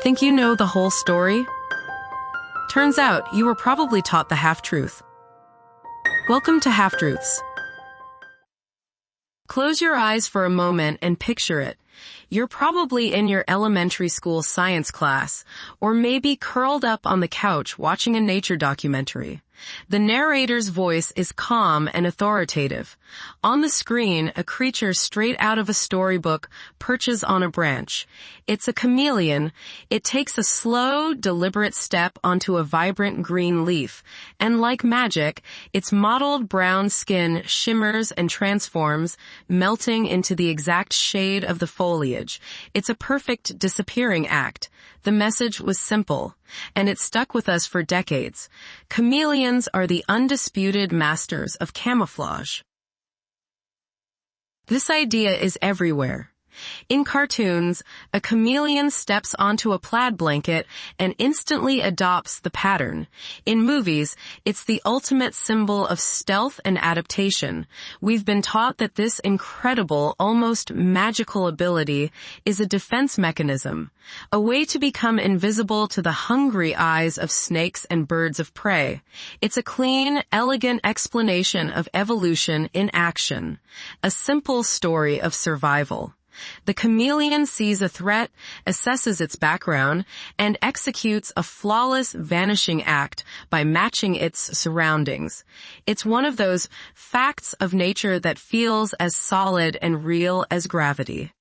Think you know the whole story? Turns out you were probably taught the half-truth. Welcome to Half-Truths. Close your eyes for a moment and picture it. You're probably in your elementary school science class, or maybe curled up on the couch watching a nature documentary. The narrator's voice is calm and authoritative. On the screen, a creature straight out of a storybook perches on a branch. It's a chameleon. It takes a slow, deliberate step onto a vibrant green leaf, and like magic, its mottled brown skin shimmers and transforms, melting into the exact shade of the foliage. It's a perfect disappearing act. The message was simple, and it stuck with us for decades. Chameleons are the undisputed masters of camouflage. This idea is everywhere. In cartoons, a chameleon steps onto a plaid blanket and instantly adopts the pattern. In movies, it's the ultimate symbol of stealth and adaptation. We've been taught that this incredible, almost magical ability is a defense mechanism, a way to become invisible to the hungry eyes of snakes and birds of prey. It's a clean, elegant explanation of evolution in action, a simple story of survival. The chameleon sees a threat, assesses its background, and executes a flawless vanishing act by matching its surroundings. It's one of those facts of nature that feels as solid and real as gravity.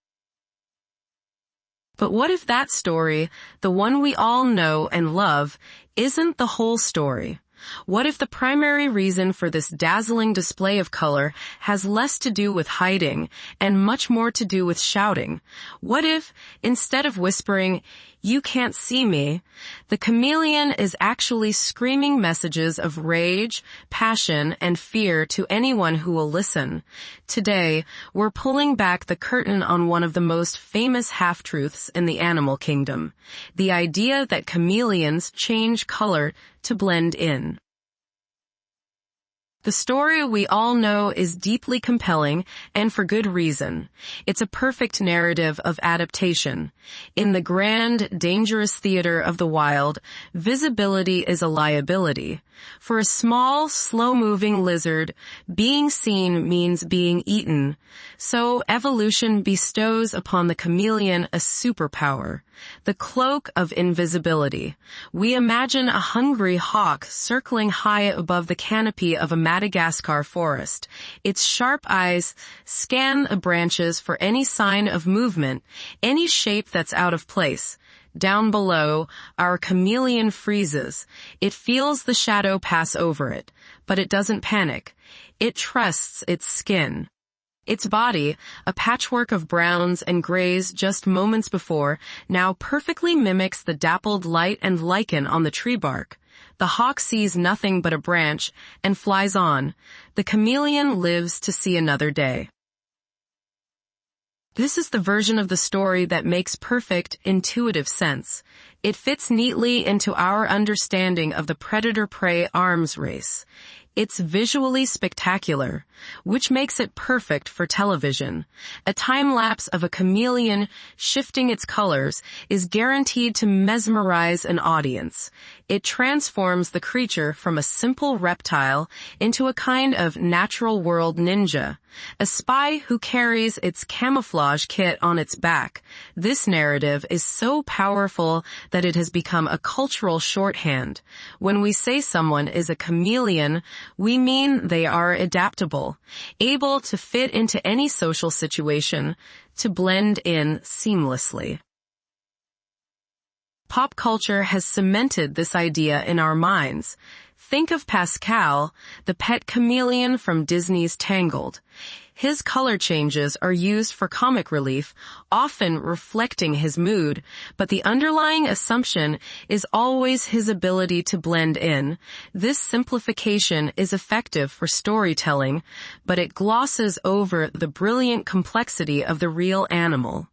But what if that story, the one we all know and love, isn't the whole story? What if the primary reason for this dazzling display of color has less to do with hiding and much more to do with shouting? What if, instead of whispering, "You can't see me," the chameleon is actually screaming messages of rage, passion, and fear to anyone who will listen? Today, we're pulling back the curtain on one of the most famous half-truths in the animal kingdom, the idea that chameleons change color to blend in. The story we all know is deeply compelling, and for good reason. It's a perfect narrative of adaptation. In the grand, dangerous theater of the wild, visibility is a liability. For a small, slow-moving lizard, being seen means being eaten. So evolution bestows upon the chameleon a superpower, the cloak of invisibility. We imagine a hungry hawk circling high above the canopy of a Madagascar forest. Its sharp eyes scan the branches for any sign of movement, any shape that's out of place. Down below, our chameleon freezes. It feels the shadow pass over it, but it doesn't panic. It trusts its skin. Its body, a patchwork of browns and grays just moments before, now perfectly mimics the dappled light and lichen on the tree bark. The hawk sees nothing but a branch and flies on. The chameleon lives to see another day. This is the version of the story that makes perfect, intuitive sense. It fits neatly into our understanding of the predator-prey arms race. It's visually spectacular, which makes it perfect for television. A time-lapse of a chameleon shifting its colors is guaranteed to mesmerize an audience. It transforms the creature from a simple reptile into a kind of natural world ninja, a spy who carries its camouflage kit on its back. This narrative is so powerful that it has become a cultural shorthand. When we say someone is a chameleon, we mean they are adaptable, able to fit into any social situation, to blend in seamlessly. Pop culture has cemented this idea in our minds. Think of Pascal, the pet chameleon from Disney's Tangled. His color changes are used for comic relief, often reflecting his mood, but the underlying assumption is always his ability to blend in. This simplification is effective for storytelling, but it glosses over the brilliant complexity of the real animal.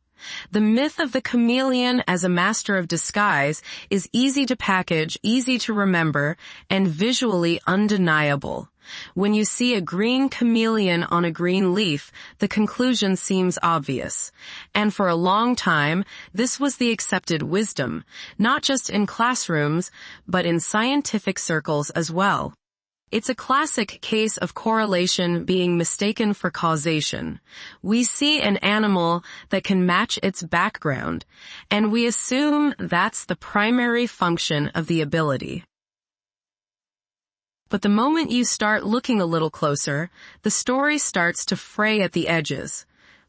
The myth of the chameleon as a master of disguise is easy to package, easy to remember, and visually undeniable. When you see a green chameleon on a green leaf, the conclusion seems obvious. And for a long time, this was the accepted wisdom, not just in classrooms, but in scientific circles as well. It's a classic case of correlation being mistaken for causation. We see an animal that can match its background, and we assume that's the primary function of the ability. But the moment you start looking a little closer, the story starts to fray at the edges.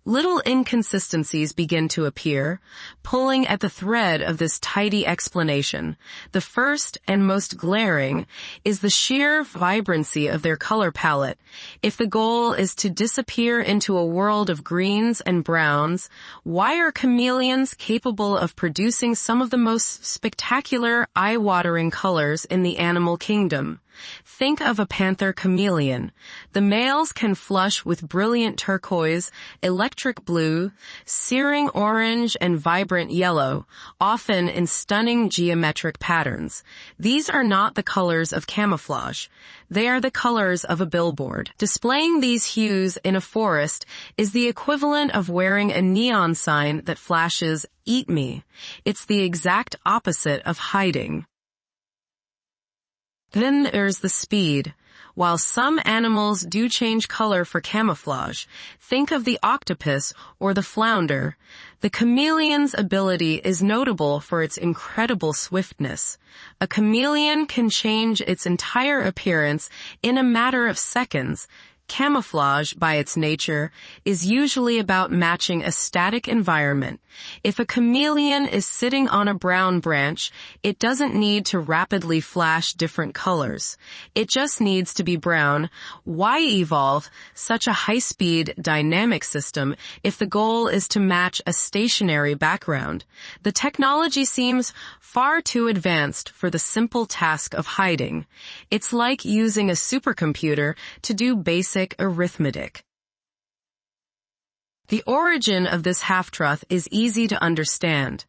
Little inconsistencies begin to appear, pulling at the thread of this tidy explanation. The first and most glaring is the sheer vibrancy of their color palette. If the goal is to disappear into a world of greens and browns, why are chameleons capable of producing some of the most spectacular, eye-watering colors in the animal kingdom? Think of a panther chameleon. The males can flush with brilliant turquoise, electric blue, searing orange, and vibrant yellow, often in stunning geometric patterns. These are not the colors of camouflage. They are the colors of a billboard. Displaying these hues in a forest is the equivalent of wearing a neon sign that flashes, "Eat me." It's the exact opposite of hiding. Then there's the speed. While some animals do change color for camouflage, think of the octopus or the flounder. The chameleon's ability is notable for its incredible swiftness. A chameleon can change its entire appearance in a matter of seconds. Camouflage, by its nature, is usually about matching a static environment. If a chameleon is sitting on a brown branch, it doesn't need to rapidly flash different colors. It just needs to be brown. Why evolve such a high-speed, dynamic system if the goal is to match a stationary background? The technology seems far too advanced for the simple task of hiding. It's like using a supercomputer to do basic arithmetic. The origin of this half-truth is easy to understand.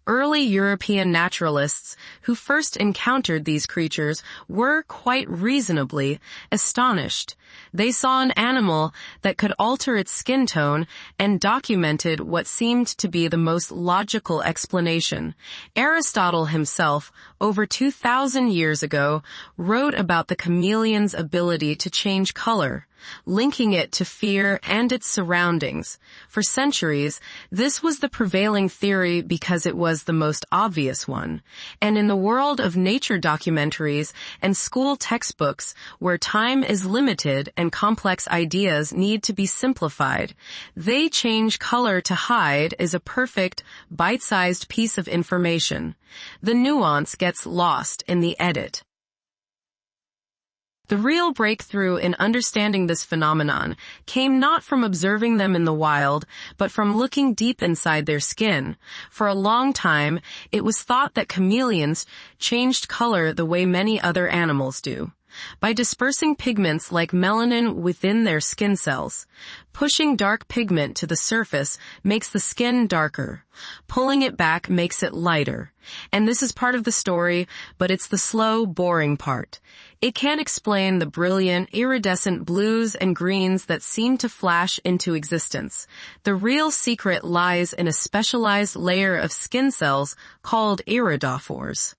Early European naturalists who first encountered these creatures were quite reasonably astonished. They saw an animal that could alter its skin tone and documented what seemed to be the most logical explanation. Aristotle himself, over 2,000 years ago, wrote about the chameleon's ability to change color, linking it to fear and its surroundings. For centuries, this was the prevailing theory because it was the most obvious one. And in the world of nature documentaries and school textbooks, where time is limited and complex ideas need to be simplified, they change color to hide is a perfect, bite-sized piece of information. The nuance gets lost in the edit. The real breakthrough in understanding this phenomenon came not from observing them in the wild, but from looking deep inside their skin. For a long time, it was thought that chameleons changed color the way many other animals do, by dispersing pigments like melanin within their skin cells. Pushing dark pigment to the surface makes the skin darker. Pulling it back makes it lighter. And this is part of the story, but it's the slow, boring part. It can't explain the brilliant, iridescent blues and greens that seem to flash into existence. The real secret lies in a specialized layer of skin cells called iridophores.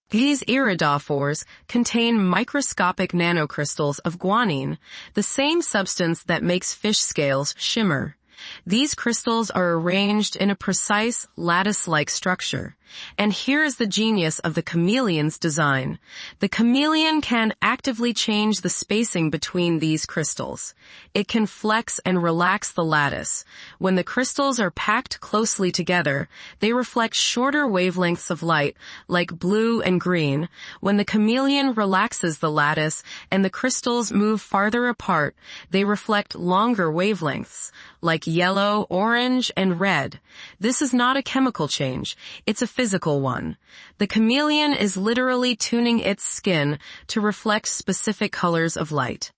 These iridophores contain microscopic nanocrystals of guanine, the same substance that makes fish scales shimmer. These crystals are arranged in a precise, lattice-like structure. And here is the genius of the chameleon's design. The chameleon can actively change the spacing between these crystals. It can flex and relax the lattice. When the crystals are packed closely together, they reflect shorter wavelengths of light, like blue and green. When the chameleon relaxes the lattice and the crystals move farther apart, they reflect longer wavelengths, like yellow, orange, and red. This is not a chemical change. It's a physical one. The chameleon is literally tuning its skin to reflect specific colors of light.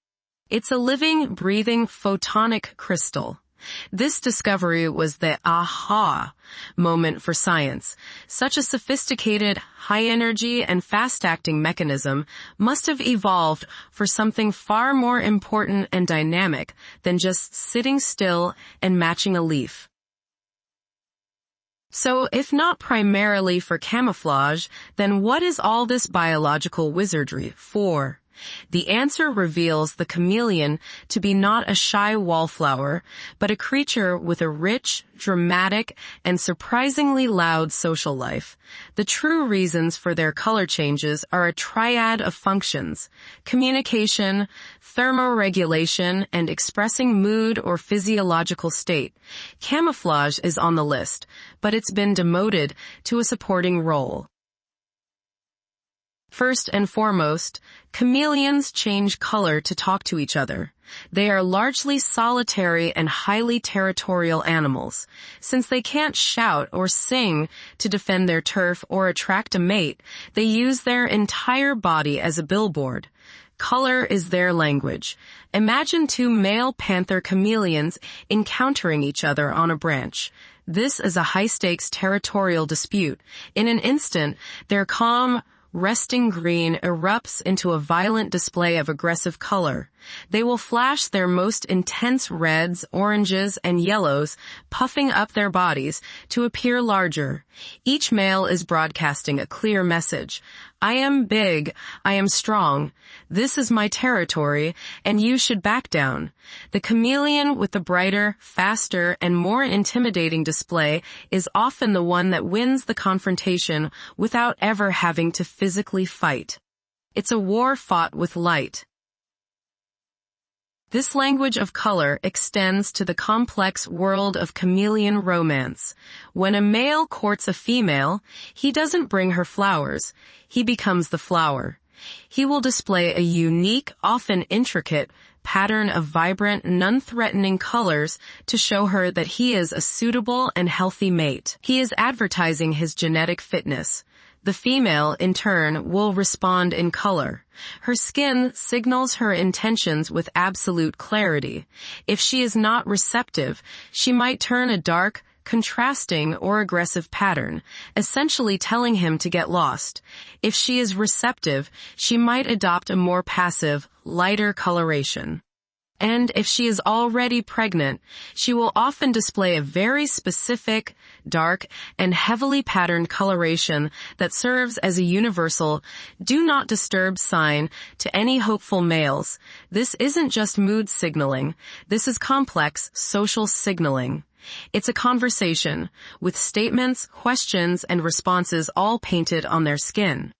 It's a living, breathing, photonic crystal. This discovery was the aha moment for science. Such a sophisticated, high-energy, and fast-acting mechanism must have evolved for something far more important and dynamic than just sitting still and matching a leaf. So, if not primarily for camouflage, then what is all this biological wizardry for? The answer reveals the chameleon to be not a shy wallflower, but a creature with a rich, dramatic, and surprisingly loud social life. The true reasons for their color changes are a triad of functions: communication, thermoregulation, and expressing mood or physiological state. Camouflage is on the list, but it's been demoted to a supporting role. First and foremost, chameleons change color to talk to each other. They are largely solitary and highly territorial animals. Since they can't shout or sing to defend their turf or attract a mate, they use their entire body as a billboard. Color is their language. Imagine two male panther chameleons encountering each other on a branch. This is a high-stakes territorial dispute. In an instant, their calm, resting green erupts into a violent display of aggressive color. They will flash their most intense reds, oranges, and yellows, puffing up their bodies to appear larger. Each male is broadcasting a clear message. I am big, I am strong, this is my territory, and you should back down. The chameleon with the brighter, faster, and more intimidating display is often the one that wins the confrontation without ever having to physically fight. It's a war fought with light. This language of color extends to the complex world of chameleon romance. When a male courts a female, he doesn't bring her flowers. He becomes the flower. He will display a unique, often intricate, pattern of vibrant, non-threatening colors to show her that he is a suitable and healthy mate. He is advertising his genetic fitness. The female, in turn, will respond in color. Her skin signals her intentions with absolute clarity. If she is not receptive, she might turn a dark, contrasting, or aggressive pattern, essentially telling him to get lost. If she is receptive, she might adopt a more passive, lighter coloration. And if she is already pregnant, she will often display a very specific, dark, and heavily patterned coloration that serves as a universal do not disturb sign to any hopeful males. This isn't just mood signaling. This is complex social signaling. It's a conversation, with statements, questions, and responses all painted on their skin.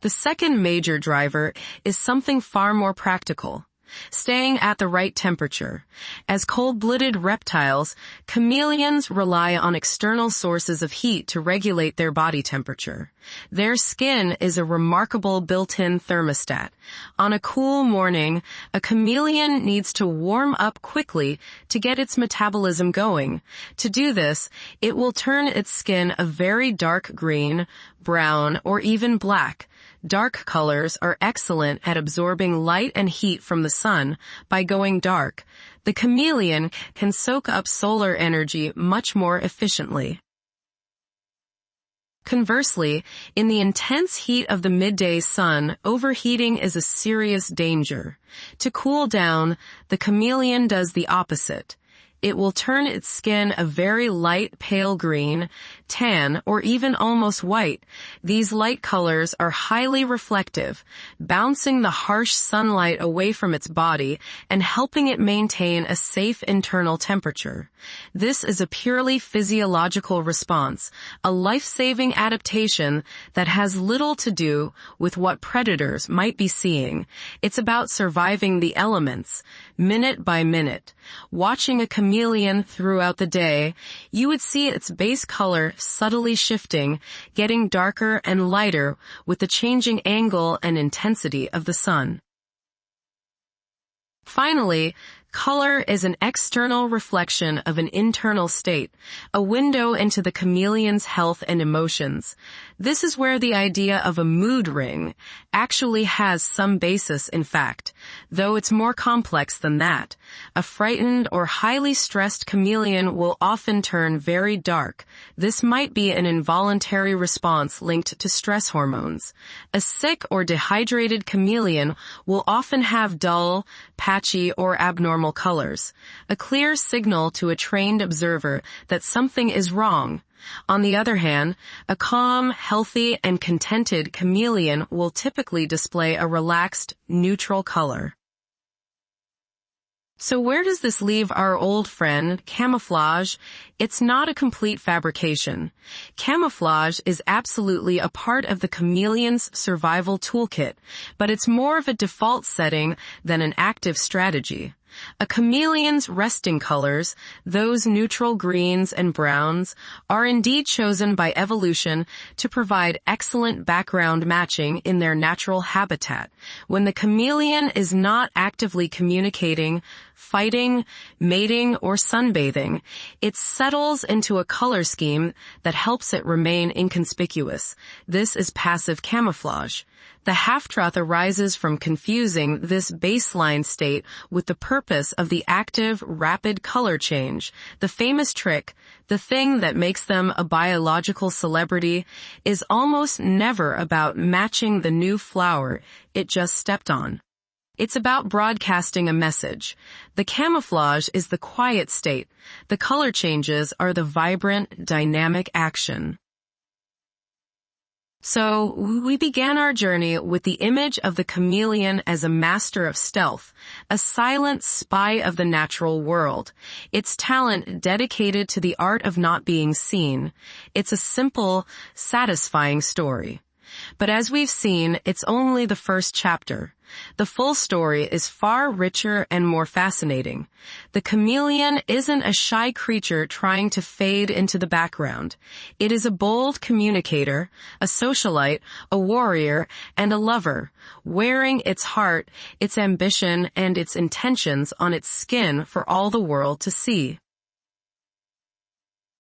The second major driver is something far more practical: staying at the right temperature. As cold-blooded reptiles, chameleons rely on external sources of heat to regulate their body temperature. Their skin is a remarkable built-in thermostat. On a cool morning, a chameleon needs to warm up quickly to get its metabolism going. To do this, it will turn its skin a very dark green, brown, or even black. Dark colors are excellent at absorbing light and heat from the sun. By going dark, the chameleon can soak up solar energy much more efficiently. Conversely, in the intense heat of the midday sun, overheating is a serious danger. To cool down, the chameleon does the opposite. It will turn its skin a very light pale green, tan, or even almost white. These light colors are highly reflective, bouncing the harsh sunlight away from its body and helping it maintain a safe internal temperature. This is a purely physiological response, a life-saving adaptation that has little to do with what predators might be seeing. It's about surviving the elements, minute by minute. Watching a chameleon throughout the day, you would see its base color subtly shifting, getting darker and lighter with the changing angle and intensity of the sun. Finally, Color is an external reflection of an internal state, a window into the chameleon's health and emotions. This is where the idea of a mood ring actually has some basis in fact, though it's more complex than that. A frightened or highly stressed chameleon will often turn very dark. This might be an involuntary response linked to stress hormones. A sick or dehydrated chameleon will often have dull, patchy, or abnormal colors, a clear signal to a trained observer that something is wrong. On the other hand, a calm, healthy, and contented chameleon will typically display a relaxed, neutral color. So where does this leave our old friend, camouflage? It's not a complete fabrication. Camouflage is absolutely a part of the chameleon's survival toolkit, but it's more of a default setting than an active strategy. A chameleon's resting colors, those neutral greens and browns, are indeed chosen by evolution to provide excellent background matching in their natural habitat. When the chameleon is not actively communicating, fighting, mating, or sunbathing, it settles into a color scheme that helps it remain inconspicuous. This is passive camouflage. The half-truth arises from confusing this baseline state with the purpose of the active, rapid color change. The famous trick, the thing that makes them a biological celebrity, is almost never about matching the new flower it just stepped on. It's about broadcasting a message. The camouflage is the quiet state. The color changes are the vibrant, dynamic action. So, we began our journey with the image of the chameleon as a master of stealth, a silent spy of the natural world. Its talent dedicated to the art of not being seen. It's a simple, satisfying story. But as we've seen, it's only the first chapter. The full story is far richer and more fascinating. The chameleon isn't a shy creature trying to fade into the background. It is a bold communicator, a socialite, a warrior, and a lover, wearing its heart, its ambition, and its intentions on its skin for all the world to see.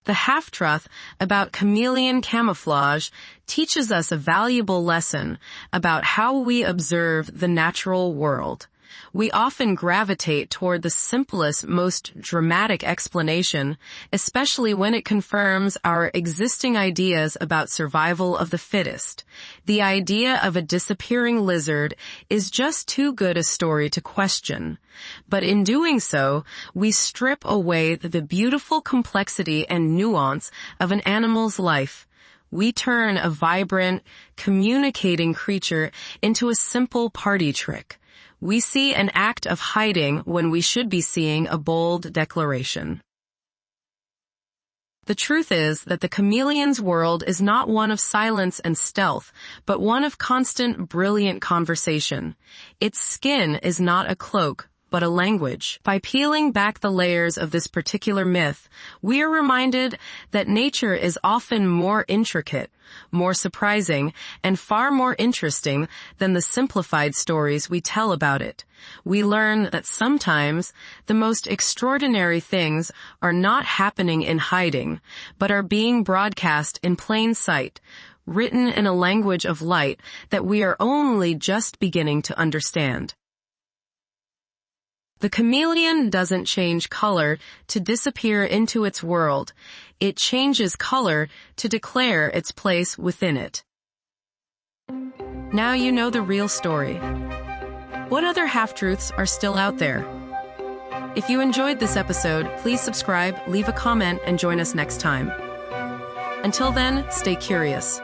The half-truth about chameleon camouflage teaches us a valuable lesson about how we observe the natural world. We often gravitate toward the simplest, most dramatic explanation, especially when it confirms our existing ideas about survival of the fittest. The idea of a disappearing lizard is just too good a story to question. But in doing so, we strip away the beautiful complexity and nuance of an animal's life. We turn a vibrant, communicating creature into a simple party trick. We see an act of hiding when we should be seeing a bold declaration. The truth is that the chameleon's world is not one of silence and stealth, but one of constant, brilliant conversation. Its skin is not a cloak, but a language. By peeling back the layers of this particular myth, we are reminded that nature is often more intricate, more surprising, and far more interesting than the simplified stories we tell about it. We learn that sometimes the most extraordinary things are not happening in hiding, but are being broadcast in plain sight, written in a language of light that we are only just beginning to understand. The chameleon doesn't change color to disappear into its world. It changes color to declare its place within it. Now you know the real story. What other half-truths are still out there? If you enjoyed this episode, please subscribe, leave a comment, and join us next time. Until then, stay curious.